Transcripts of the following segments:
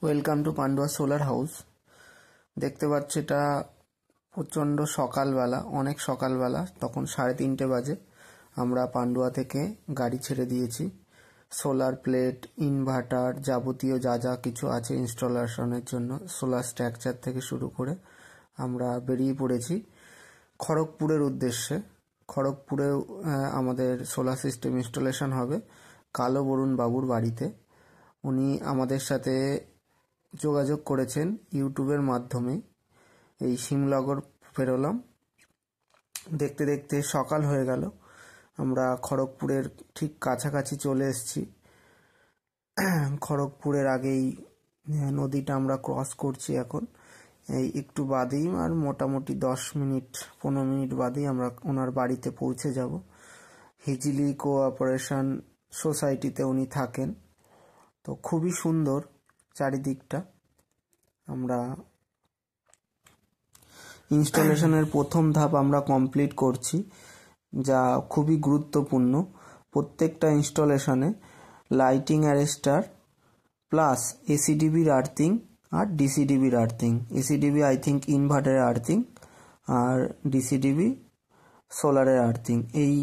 Welcome to Pandua solar house. দেখতে পাচ্ছ এটা প্রচণ্ড সকালবেলা, অনেক সকালবেলা, তখন 3:30 বাজে। আমরা পান্ডুয়া থেকে গাড়ি ছেড়ে দিয়েছি। সোলার প্লেট, ইনভার্টার, যাবতীয় যা যা কিছু আছে ইনস্টলেশনের জন্য, সোলার স্ট্রাকচার থেকে শুরু করে আমরা বেরিয়ে পড়েছি খড়গপুরের উদ্দেশ্যে। খড়গপুরে আমাদের সোলার সিস্টেম ইনস্টলেশন হবে কালো বরুণ বাবুর বাড়িতে। উনি আমাদের সাথে যোগাযোগ করেছেন ইউটিউবের মাধ্যমে। এই শিমনগর পেরোলাম, দেখতে দেখতে সকাল হয়ে গেল। আমরা খড়গপুরের ঠিক কাছাকাছি চলে এসেছি। খড়গপুরের আগেই নদীটা আমরা ক্রস করছি এখন। এই একটু বাদেই, আর মোটামুটি 10-15 মিনিট বাদেই আমরা ওনার বাড়িতে পৌঁছে যাব। হিজিলি কোঅপারেশন সোসাইটিতে উনি থাকেন। তো খুবই সুন্দর চারিদিকটা। আমরা ইনস্টলেশনের প্রথম ধাপ আমরা কমপ্লিট করছি, যা খুবই গুরুত্বপূর্ণ। প্রত্যেকটা ইনস্টলেশনে লাইটিং অ্যারেস্টার প্লাস এসিডিবির আর্থিং আর ডিসিডিবির আর্থিং। এসিডিবি আই থিঙ্ক ইনভার্টারের আর্থিং, আর ডিসিডিবি সোলারের আর্থিং। এই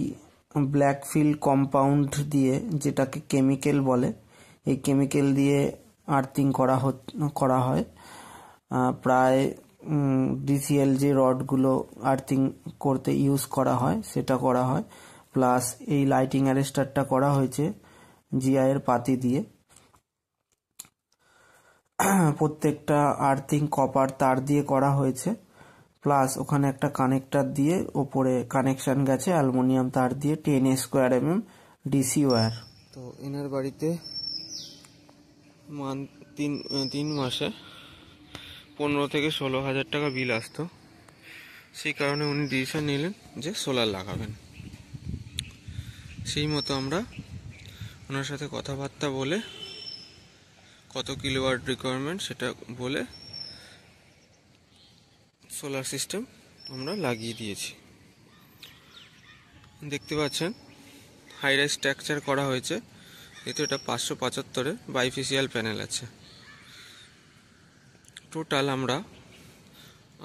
ব্ল্যাক ফিল কম্পাউন্ড দিয়ে, যেটাকে কেমিক্যাল বলে, এই কেমিক্যাল দিয়ে আর্থিং করা হয়। প্রায় ডিসিএল যে রডগুলো আর্থিং করতে ইউজ করা হয় সেটা করা হয়। প্লাস এই লাইটিং অ্যারেস্টারটা করা হয়েছে জিআই এর পাতি দিয়ে। প্রত্যেকটা আর্থিং কপার তার দিয়ে করা হয়েছে। প্লাস ওখানে একটা কানেক্টর দিয়ে ওপরে কানেকশন গেছে অ্যালুমিনিয়াম তার দিয়ে 10 স্কোয়ার ডিসি ওয়্যার। তো এনার বাড়িতে 3 মাসে 15 থেকে 16 হাজার টাকা বিল আসতো। সেই কারণে উনি ডিসিশন নিলেন যে সোলার লাগাবেন। সেই মতো আমরা ওনার সাথে কথাবার্তা বলে কত কিলোওয়াট রিকোয়ারমেন্ট সেটা বলে সোলার সিস্টেম আমরা লাগিয়ে দিয়েছি। দেখতে পাচ্ছেন হাইরাইজ স্ট্রাকচার করা হয়েছে। যেহেতু এটা 575 বাইফেসিয়াল প্যানেল আছে। টোটাল আমরা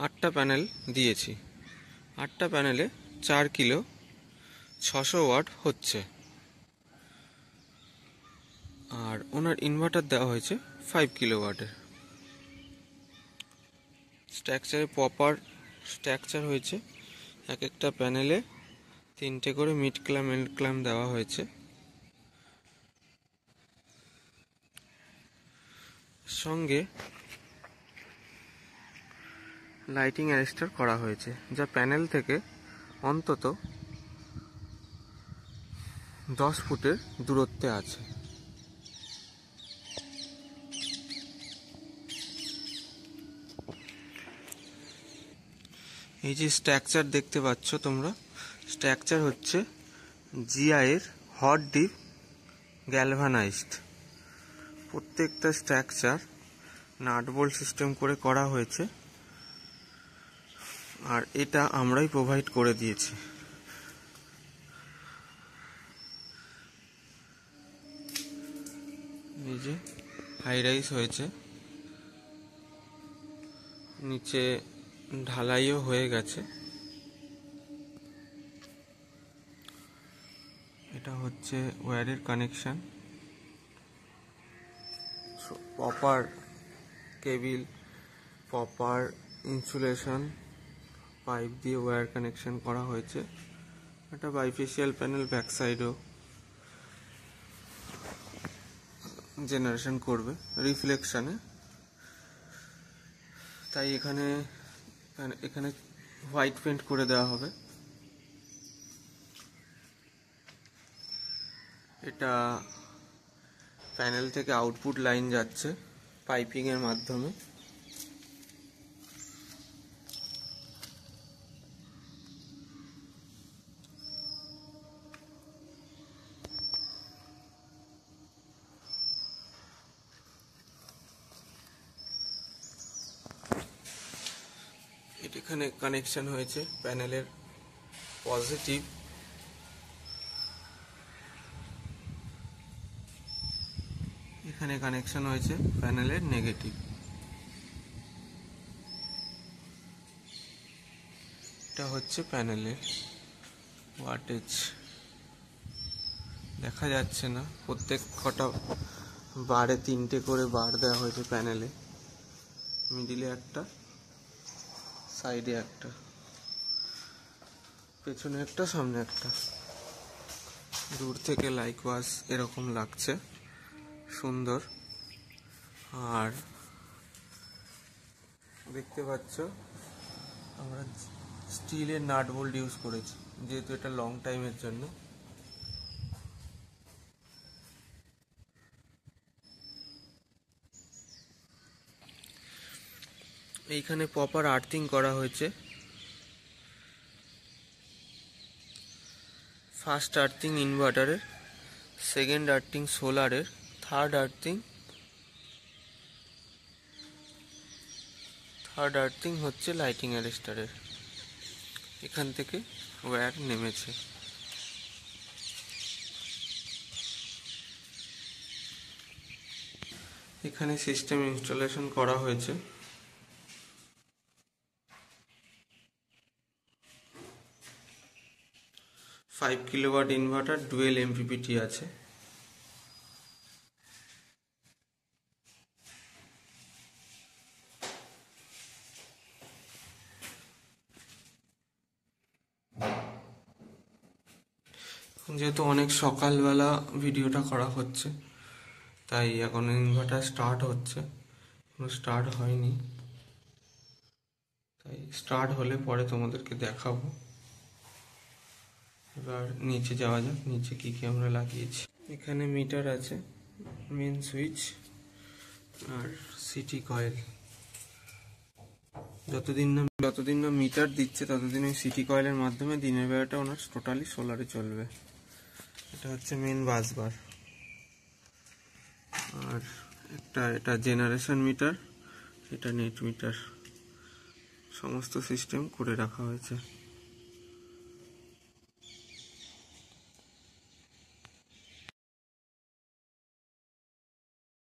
8টা প্যানেল দিয়েছি। 8টা প্যানেলে 4 কিলো 600 ওয়াট হচ্ছে। আর ওনার ইনভার্টার দেওয়া হয়েছে 5 কিলোওয়াটের। স্ট্রাকচারে প্রপার স্ট্রাকচার হয়েছে। এক একটা প্যানেলে 3টে করে মিড ক্ল্যাম্প এন্ড ক্ল্যাম্প দেওয়া হয়েছে। সঙ্গে লাইটিং অ্যারেস্টার করা হয়েছে, যা প্যানেল থেকে অন্তত 10 ফুটের দূরত্বে আছে। এই যে স্ট্রাকচার দেখতে পাচ্ছ তোমরা, স্ট্রাকচার হচ্ছে জিআই এর হট ডিপ গ্যালভানাইজড। প্রত্যেকটা স্ট্রাকচার নাট বোল্ট সিস্টেম করে করা হয়েছে, আর এটা আমরাই প্রোভাইড করে দিয়েছি। এই যে হাই রাইজ হয়েছে, নিচে ঢালাইও হয়ে গেছে। এটা হচ্ছে ওয়্যারের connection, proper cable, proper insulation pipe দিয়ে ওয়্যার কানেকশন করা হয়েছে। এটা বাইফেসিয়াল প্যানেল ব্যাক সাইডও জেনারেশন করবে রিফ্লেকশনে, তাই এখানে হোয়াইট পেন্ট করে দেওয়া হবে। এটা প্যানেল থেকে আউটপুট লাইন যাচ্ছে পাইপিং এর মাধ্যমে। এখানে কানেকশন হয়েছে প্যানেলের পজিটিভ এখানে কানেকশন হয়েছে প্যানেলের নেগেটিভ। এটা হচ্ছে প্যানেলের ওয়াটেজ, দেখা যাচ্ছে না, প্রত্যেক কটা বারে 3টে করে বার দেওয়া হয়েছে প্যানেলে, মিডিলে একটা, সাইডে একটা, পেছনে একটা, সামনে একটা। দূর থেকে লাইকওয়াজ এরকম লাগছে, সুন্দর। আর দেখতে পাচ্ছ আমরা স্টিলের নাট বোল্ট ইউজ করেছি, যেহেতু এটা লং টাইমের জন্য। এইখানে প্রপার আর্থিং করা হয়েছে। ফার্স্ট আর্থিং ইনভার্টারের, সেকেন্ড আর্থিং সোলারের, থার্ড আর্থিং হচ্ছে লাইটিং অ্যারেস্টারের। এখান থেকে ওয়্যার নেমেছে। এখানে সিস্টেম ইনস্টলেশন করা হয়েছে। Five kilowatt inverter, dual MPPT আছে। যেহেতু অনেক সকালবেলা ভিডিওটা করা হচ্ছে, তাই এখন ইনভার্টার স্টার্ট হচ্ছে, স্টার্ট হয়নি, তাই স্টার্ট হলে পরে তোমাদেরকে দেখাবো। এবার নিচে যাওয়া যাক, নিচে কি কি আমরা লাগিয়েছি। এখানে মিটার আছে, মেন সুইচ আর সিটি কয়েল। যতদিন না মিটার দিচ্ছে ততদিন ওই সিটি কয়েলের মাধ্যমে দিনের বেলাটা ওনার টোটালি সোলারে চলবে। এটা হচ্ছে মেন বাসবার। আর এটা জেনারেশন মিটার, এটা নেট মিটার, সমস্ত সিস্টেম করে রাখা হয়েছে।